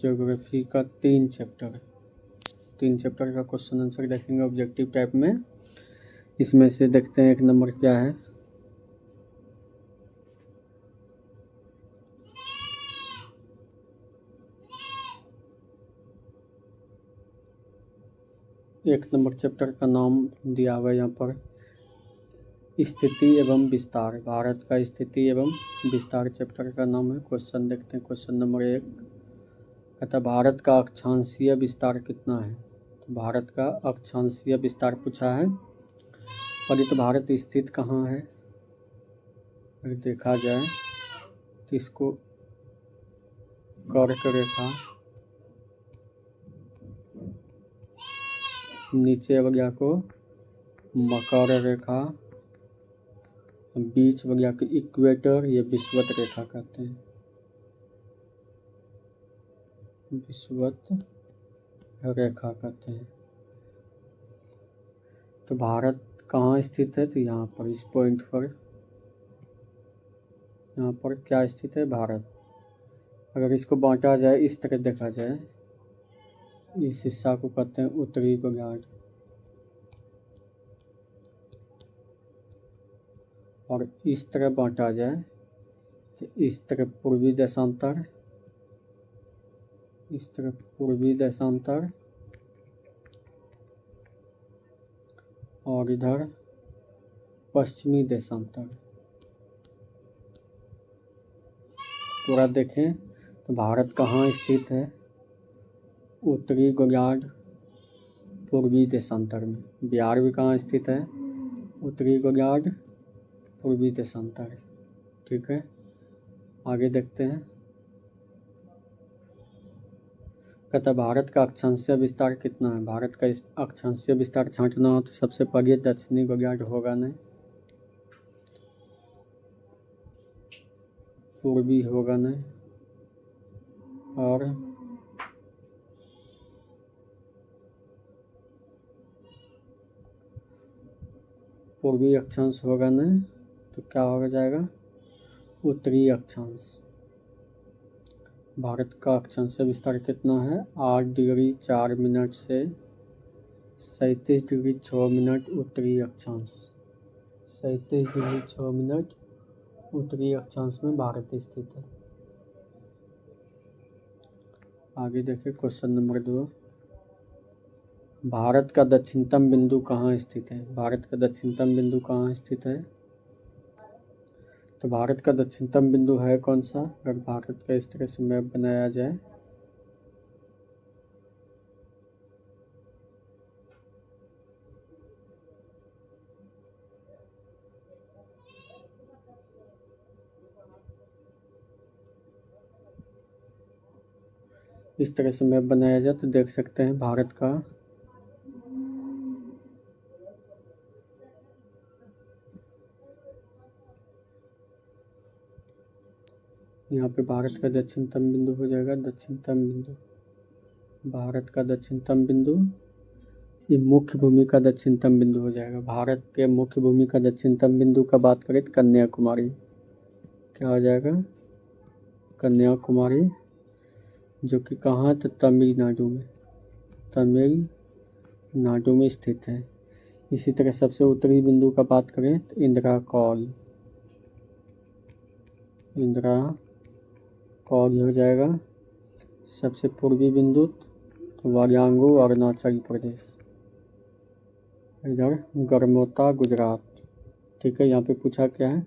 Geography का 3 chapter है। 3 chapter का क्वेश्चन आंसर देखेंगे ऑब्जेक्टिव टाइप में। इसमें से देखते हैं 1 नंबर क्या है। एक नंबर चैप्टर का नाम दिया हुआ है यहाँ पर, स्थिति एवं विस्तार। भारत का स्थिति एवं विस्तार चैप्टर का नाम है। क्वेश्चन देखते हैं। क्वेश्चन नंबर 1 कहता है भारत का अक्षांशीय विस्तार कितना है। तो भारत का अक्षांशीय विस्तार पूछा है। और ये तो भारत स्थित कहाँ है अगर देखा जाए तो इसको कर्क रेखा, नीचे वगैरह को मकर रेखा, बीच वगैरह को इक्वेटर या विषुवत रेखा कहते हैं। विषुवत रेखा कहते हैं। तो भारत कहाँ स्थित है, तो यहाँ पर इस पॉइंट पर, यहाँ पर क्या स्थित है भारत। अगर इसको बांटा जाए, इस तरह देखा जाए, इस हिस्सा को कहते हैं उत्तरी गोलार्ध और इस तरह बांटा जाए तो इस तरह पूर्वी देशांतर, इस तरह पूर्वी देशांतर और इधर पश्चिमी देशांतर। पूरा देखें तो भारत कहाँ स्थित है, उत्तरी गोलार्ध पूर्वी देशांतर में। बिहार भी कहाँ स्थित है, उत्तरी गोलार्ध पूर्वी देशांतर। ठीक है, आगे देखते हैं। कहता भारत का अक्षांशीय विस्तार कितना है। भारत का अक्षांशीय विस्तार छांटना हो तो सबसे पहले दक्षिणी गोलार्ध होगा नहीं, पूर्वी होगा नहीं, और पूर्वी अक्षांश होगा नहीं, तो क्या हो जाएगा, उत्तरी अक्षांश। भारत का अक्षांशीय विस्तार कितना है, 8 डिग्री 4 मिनट से 37 डिग्री 6 मिनट उत्तरी अक्षांश। 37 डिग्री 6 मिनट उत्तरी अक्षांश में भारत स्थित है। आगे देखिए क्वेश्चन नंबर 2। भारत का दक्षिणतम बिंदु कहाँ स्थित है। भारत का दक्षिणतम बिंदु कहाँ स्थित है। तो भारत का दक्षिणतम बिंदु है कौन सा। अगर भारत का इस तरह से मैप बनाया जाए, इस तरह से मैप बनाया जाए तो देख सकते हैं भारत का यहाँ पे भारत का दक्षिणतम बिंदु हो जाएगा। दक्षिणतम बिंदु, भारत का दक्षिणतम बिंदु, ये मुख्य भूमि का दक्षिणतम बिंदु हो जाएगा। भारत के मुख्य भूमि का दक्षिणतम बिंदु का बात करें तो कन्याकुमारी, क्या हो जाएगा, कन्याकुमारी, जो कि कहाँ, तो तमिलनाडु में, तमिलनाडु में स्थित है। इसी तरह सबसे उत्तरी बिंदु का बात करें तो इंदिरा कौल हो जाएगा। सबसे पूर्वी बिंदु तो वायांगू अरुणाचल प्रदेश, इधर गरमोता गुजरात। ठीक है, यहाँ पे पूछा क्या है,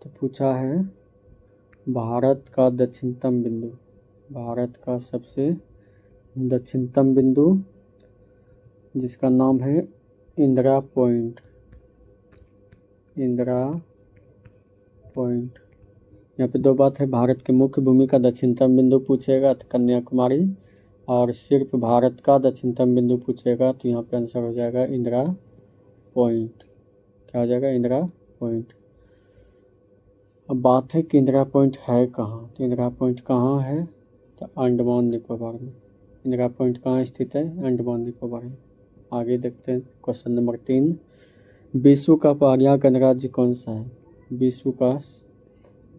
तो पूछा है भारत का दक्षिणतम बिंदु, भारत का सबसे दक्षिणतम बिंदु जिसका नाम है इंदिरा पॉइंट। यहाँ पे 2 बात है, भारत के मुख्य भूमि का दक्षिणतम बिंदु पूछेगा तो कन्याकुमारी, और सिर्फ भारत का दक्षिणतम बिंदु पूछेगा तो यहाँ पे आंसर हो जाएगा इंदिरा पॉइंट। क्या हो जाएगा, इंदिरा पॉइंट। अब बात है कि इंदिरा पॉइंट है कहाँ। तो इंदिरा पॉइंट कहाँ है, तो अंडमान निकोबार में। इंदिरा पॉइंट कहाँ स्थित है, अंडमान निकोबार में। आगे देखते हैं क्वेश्चन नंबर 3। विश्व का पहला गणराज्य कौन सा है। विश्व का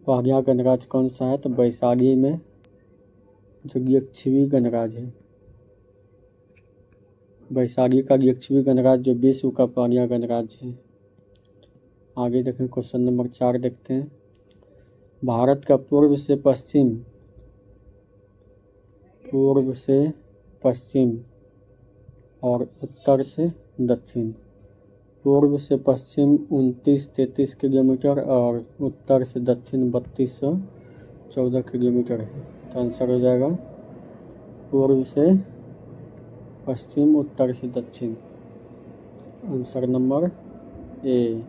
पहला गणराज्य कौन सा है, तो वैशाली में जो यक्षवी गणराज्य है। वैशाली का यक्षवी गणराज्य जो विश्व का पहला गणराज्य है। आगे देखें, क्वेश्चन नंबर 4 देखते हैं। भारत का पूर्व से पश्चिम और उत्तर से दक्षिण। पूर्व से पश्चिम 29-33 किलोमीटर और उत्तर से दक्षिण 3214 किलोमीटर है। तो आंसर हो जाएगा पूर्व से पश्चिम, उत्तर से दक्षिण। आंसर नंबर ए,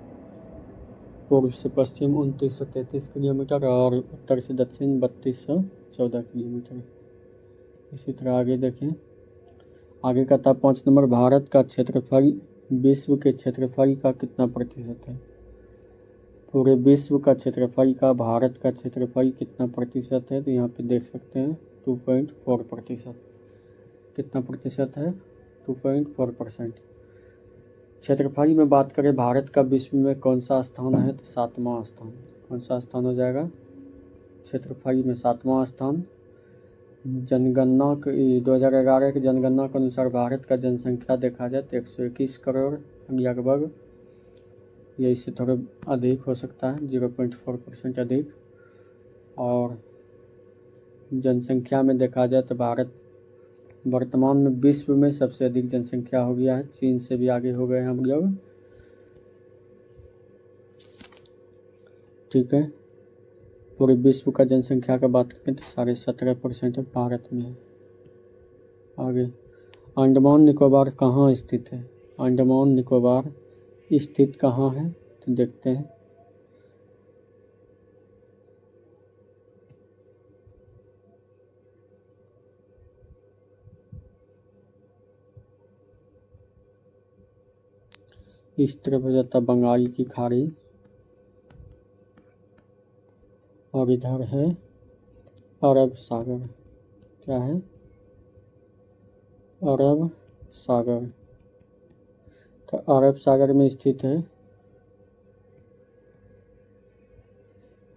पूर्व से पश्चिम 2933 किलोमीटर और उत्तर से दक्षिण 3214 किलोमीटर। इसी तरह आगे देखें। आगे का था 5 नंबर, भारत का क्षेत्रफल विश्व के क्षेत्रफल का कितना प्रतिशत है। पूरे विश्व का क्षेत्रफल का भारत का क्षेत्रफल कितना प्रतिशत है। तो यहाँ पे देख सकते हैं 2.4%। कितना प्रतिशत है, 2.4%। क्षेत्रफल में बात करें भारत का विश्व में कौन सा स्थान है, तो 7वां स्थान। कौन सा स्थान हो जाएगा, क्षेत्रफल में 7वां स्थान। जनगणना 2011 की जनगणना के अनुसार भारत का जनसंख्या देखा जाए तो 121 करोड़ लगभग, या इससे थोड़ा अधिक हो सकता है, 0.4% अधिक। और जनसंख्या में देखा जाए तो भारत वर्तमान में विश्व में सबसे अधिक जनसंख्या हो गया है, चीन से भी आगे हो गए हम लोग। ठीक है, पूरे विश्व का जनसंख्या का बात करें तो 17.5% भारत में है। आगे, अंडमान निकोबार कहाँ स्थित है। अंडमान निकोबार स्थित कहाँ है, तो देखते हैं। इस तरफ हो जाता बंगाल की खाड़ी और इधर है अरब सागर। क्या है, अरब सागर। तो अरब सागर में स्थित है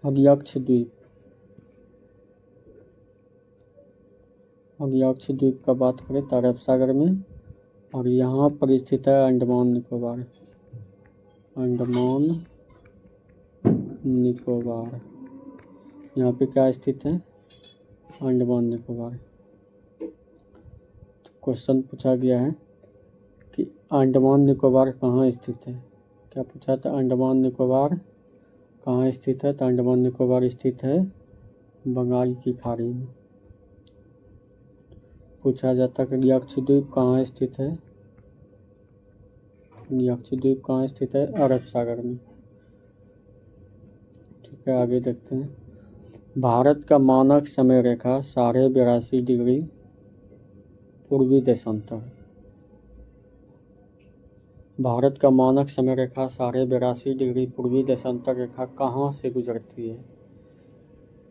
अगयक्ष द्वीप। अगयक्ष द्वीप का बात करें तो अरब सागर में, और यहाँ पर स्थित है अंडमान निकोबार। अंडमान निकोबार, यहाँ पे क्या स्थित है, अंडमान निकोबार। तो क्वेश्चन पूछा गया है कि अंडमान निकोबार कहाँ स्थित है। क्या पूछा था, अंडमान निकोबार कहाँ स्थित है। तो अंडमान निकोबार स्थित है बंगाल की खाड़ी में। पूछा जाता है कि लक्षद्वीप कहाँ स्थित है। लक्षद्वीप कहाँ स्थित है, अरब सागर में। ठीक है, आगे देखते हैं। भारत का मानक समय रेखा 82.5 डिग्री पूर्वी देशांतर। भारत का मानक समय रेखा 82.5 डिग्री पूर्वी देशांतर रेखा कहाँ से गुजरती है।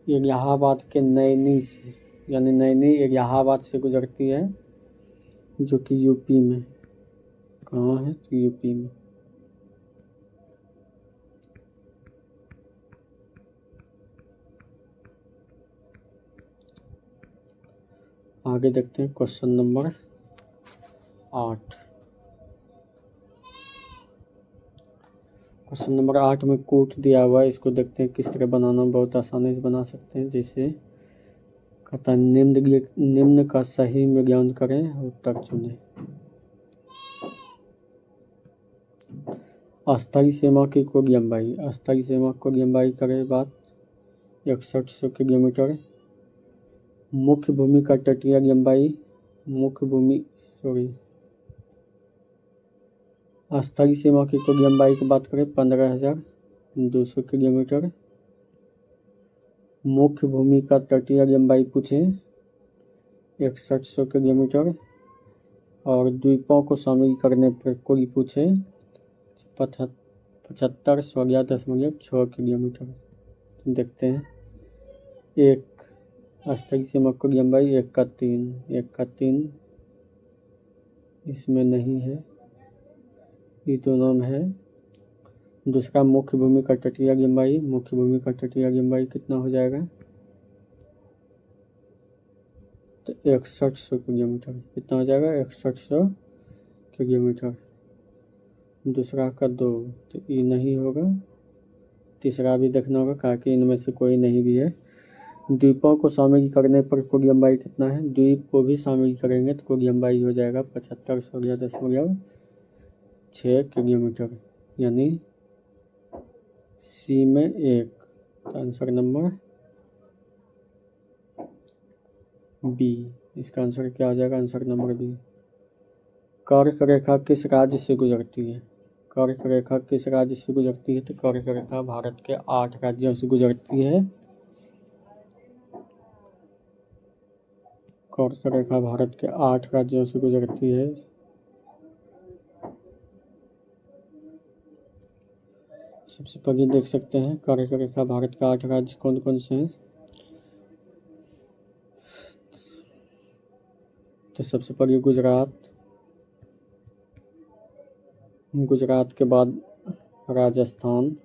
इलाहाबाद के नैनी से, यानी नैनी इलाहाबाद से गुजरती है, जो कि यूपी में। कहाँ है, तो यूपी में। आगे देखते हैं क्वेश्चन नंबर 8। क्वेश्चन नंबर 8 में कूट दिया हुआ है, इसको देखते हैं किस तरह बनाना। बहुत आसानी से बना सकते हैं। जैसे कहता है निम्न का सही विज्ञान करें, उत्तर चुनें। अस्थायी सीमा की कुल लंबाई, अस्थायी सीमा की लंबाई करें बात 6100 किलोमीटर। मुख्य भूमि का तटीय लंबाई, अस्थायी सीमा की कुल लंबाई की बात करें 15,200 किलोमीटर। मुख्य भूमि का तटीय लंबाई पूछे 6100 किलोमीटर, और द्वीपों को शामिल करने पर कुल पूछे 75,16.6 किलोमीटर। देखते हैं। एक अस्थायी सीमा की लंबाई 1 का 3 इसमें नहीं है, ये दोनों में है। दूसरा मुख्य भूमि का तटीय लंबाई, मुख्य भूमि का तटीय लंबाई कितना हो जाएगा, तो 6100 किलोमीटर। कितना हो जाएगा? 6100 किलोमीटर। दूसरा का 2, तो ये नहीं होगा। तीसरा भी देखना होगा, कहा कि इनमें से कोई नहीं भी है। द्वीपों को शामिल करने पर कुल लंबाई कितना है? द्वीप को भी शामिल करेंगे तो कुल लंबाई हो जाएगा 7516.6 किलोमीटर, यानी सी में 1। तो आंसर नंबर बी, इसका आंसर क्या हो जाएगा? Answer number B. कर्क रेखा किस राज्य से गुजरती है? कर्क रेखा किस राज्य से गुजरती है? तो कर्क रेखा भारत के 8 राज्यों से गुजरती है। कर्क रेखा भारत के 8 राज्यों से गुजरती है। सबसे पहले देख सकते हैं कर्क रेखा भारत के 8 राज्य कौन कौन से हैं। तो सबसे पहले गुजरात, गुजरात के बाद राजस्थान,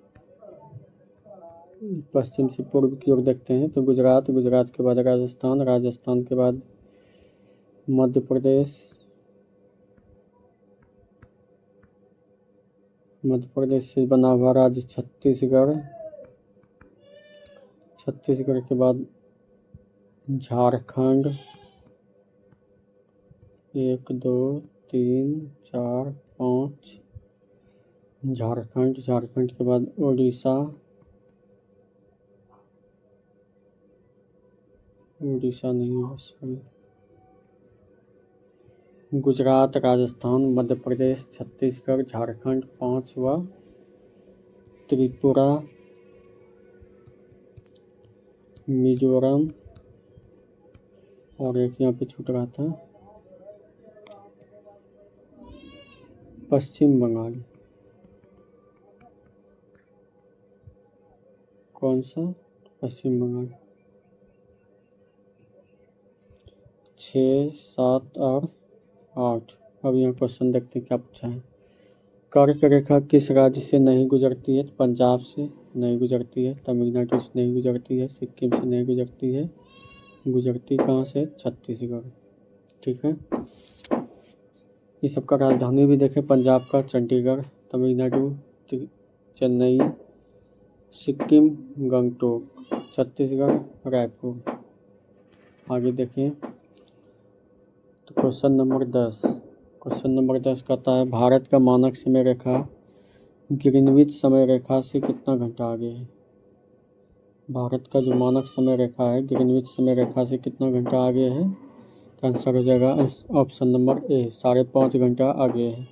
पश्चिम से पूर्व की ओर देखते हैं तो गुजरात, गुजरात के बाद राजस्थान, राजस्थान के बाद मध्य प्रदेश, मध्य प्रदेश से बना हुआ राज्य छत्तीसगढ़, छत्तीसगढ़ के बाद झारखंड, 1 2 3 4 5, झारखंड, झारखंड के बाद उड़ीसा, उड़ीसा नहीं है सॉरी, गुजरात, राजस्थान, मध्य प्रदेश, छत्तीसगढ़, झारखंड, 5वां त्रिपुरा, मिजोरम, और एक यहाँ पे छूट रहा था पश्चिम बंगाल। कौन सा? पश्चिम बंगाल। 6 7 और 8। अब यहाँ क्वेश्चन देखते हैं क्या पूछा है। कर्क रेखा किस राज्य से नहीं गुजरती है? पंजाब से नहीं गुजरती है, तमिलनाडु से नहीं गुजरती है, सिक्किम से नहीं गुजरती है। गुजरती कहाँ से? छत्तीसगढ़। ठीक है, ये सबका राजधानी भी देखें, पंजाब का चंडीगढ़, तमिलनाडु चेन्नई, सिक्किम गंगटोक, छत्तीसगढ़ रायपुर। आगे देखें तो क्वेश्चन नंबर 10, क्वेश्चन नंबर 10 कहता है भारत का मानक समय रेखा ग्रीनविच समय रेखा से कितना घंटा आगे है? भारत का जो मानक समय रेखा है ग्रीनविच समय रेखा से कितना घंटा आगे है? तो आंसर हो जाएगा ऑप्शन नंबर ए, 5.5 घंटा आगे है।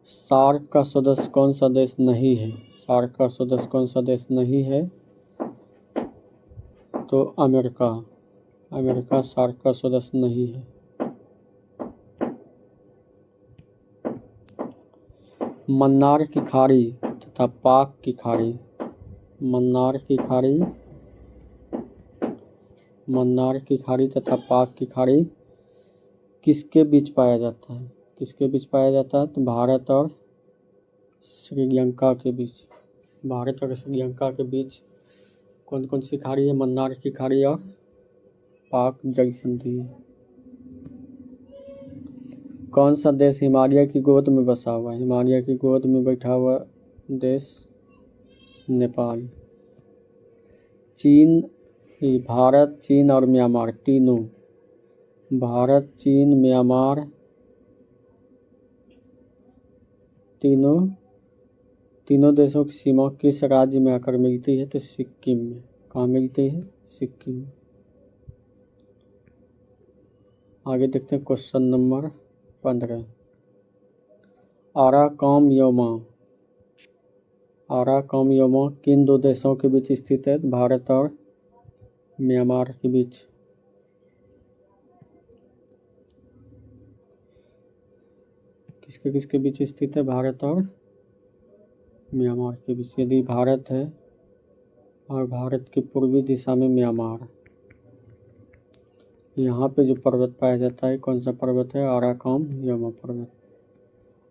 सार्क का सदस्य कौन सा देश नहीं है? सार्क का सदस्य कौन सा देश नहीं है? तो अमेरिका, अमेरिका सार्क का सदस्य नहीं है। मन्नार की खाड़ी तथा पाक की खाड़ी, मन्नार की खाड़ी, मन्नार की खाड़ी तथा पाक की खाड़ी किसके बीच पाया जाता है? किसके बीच पाया जाता है? तो भारत और श्रीलंका के बीच। भारत और श्रीलंका के बीच कौन कौन सी खाड़ी है? मन्नार की खाड़ी और पाक जल संधि है। कौन सा देश हिमालय की गोद में बसा हुआ है? हिमालय की गोद में बैठा हुआ देश नेपाल। चीन, भारत, चीन और म्यांमार तीनों, भारत, चीन, म्यांमार तीनों देशों की सीमा किस राज्य में आकर मिलती है? तो सिक्किम में। कहाँ मिलती है? सिक्किम में। आगे देखते हैं क्वेश्चन नंबर 15, आराकाम योमा, आराकाम योमा किन दो देशों के बीच स्थित है? भारत और म्यांमार के बीच। किसके किसके बीच स्थित है? भारत और म्यांमार के बीच। यदि भारत है और भारत की पूर्वी दिशा में म्यांमार, यहाँ पे जो पर्वत पाया जाता है कौन सा पर्वत है? आराकाम योमा पर्वत।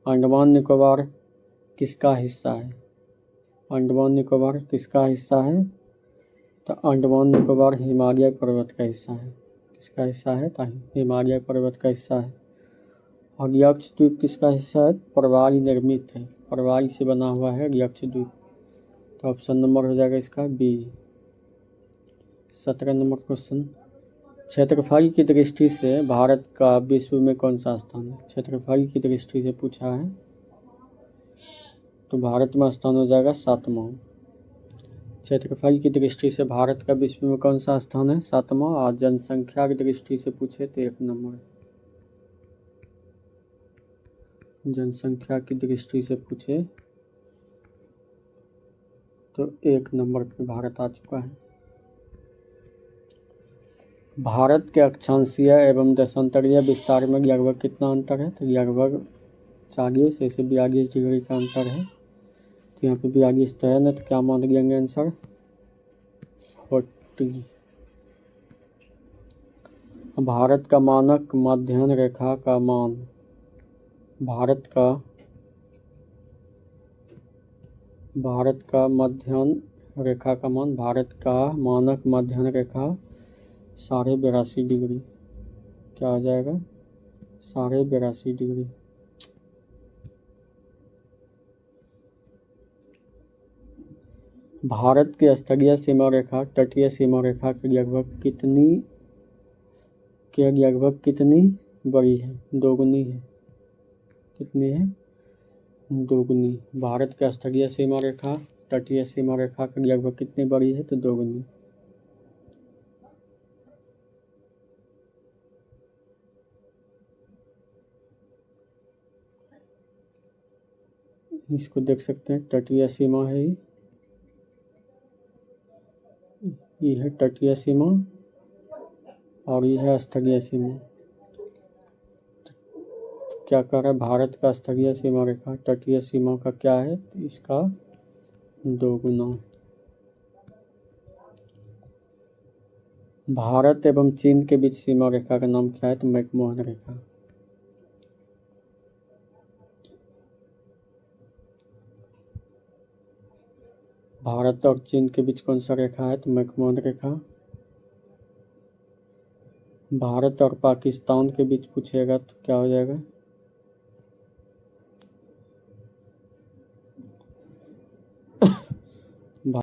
अंडमान निकोबार किसका हिस्सा है? अंडमान निकोबार किसका हिस्सा है? तो अंडमान निकोबार हिमालय पर्वत का हिस्सा है। किसका हिस्सा है? हिमालय पर्वत का हिस्सा है। और यक्षद्वीप किसका हिस्सा है? परवारी निर्मित है, परवारी से बना हुआ है यक्षद्वीप। तो ऑप्शन नंबर हो जाएगा इसका बी। 17 नंबर क्वेश्चन, क्षेत्रफल की दृष्टि से भारत का विश्व में कौन सा स्थान है? क्षेत्रफल की दृष्टि से पूछा है, तो भारत में स्थान हो जाएगा 7वां। क्षेत्रफल की दृष्टि से भारत का विश्व में कौन सा स्थान है? 7वां। और जनसंख्या की दृष्टि से पूछे तो 1 नंबर। जनसंख्या की दृष्टि से पूछे तो 1 नंबर पे भारत आ चुका है। भारत के अक्षांशीय एवं देशांतरीय विस्तार में लगभग कितना अंतर है? तो लगभग 40 से 42 डिग्री का अंतर है। तो यहाँ पे 42 तो है ना, तो क्या मान लेंगे आंसर? 40। भारत का मानक मध्य रेखा का मान, भारत का मध्य रेखा का मान, भारत का मानक मध्य रेखा 82.5 डिग्री। क्या हो जाएगा? 82.5 डिग्री। भारत की स्थलीय सीमा रेखा तटीय सीमा रेखा के लगभग कितनी बड़ी है? दोगुनी है। कितनी है? दोगुनी। भारत की स्थलीय सीमा रेखा तटीय सीमा रेखा के लगभग कितनी बड़ी है? तो दोगुनी। इसको देख सकते हैं, तटीय सीमा है ये है तटीय सीमा और ये है स्थलीय सीमा। क्या कह रहा है? भारत का स्थलीय सीमा रेखा तटीय सीमा का क्या है? इसका 2 गुना। भारत एवं चीन के बीच सीमा रेखा का नाम क्या है? तो मैकमोहन रेखा। भारत और चीन के बीच कौन सा रेखा है? तो मैकमोहन रेखा। भारत और पाकिस्तान के बीच पूछेगा तो क्या हो जाएगा?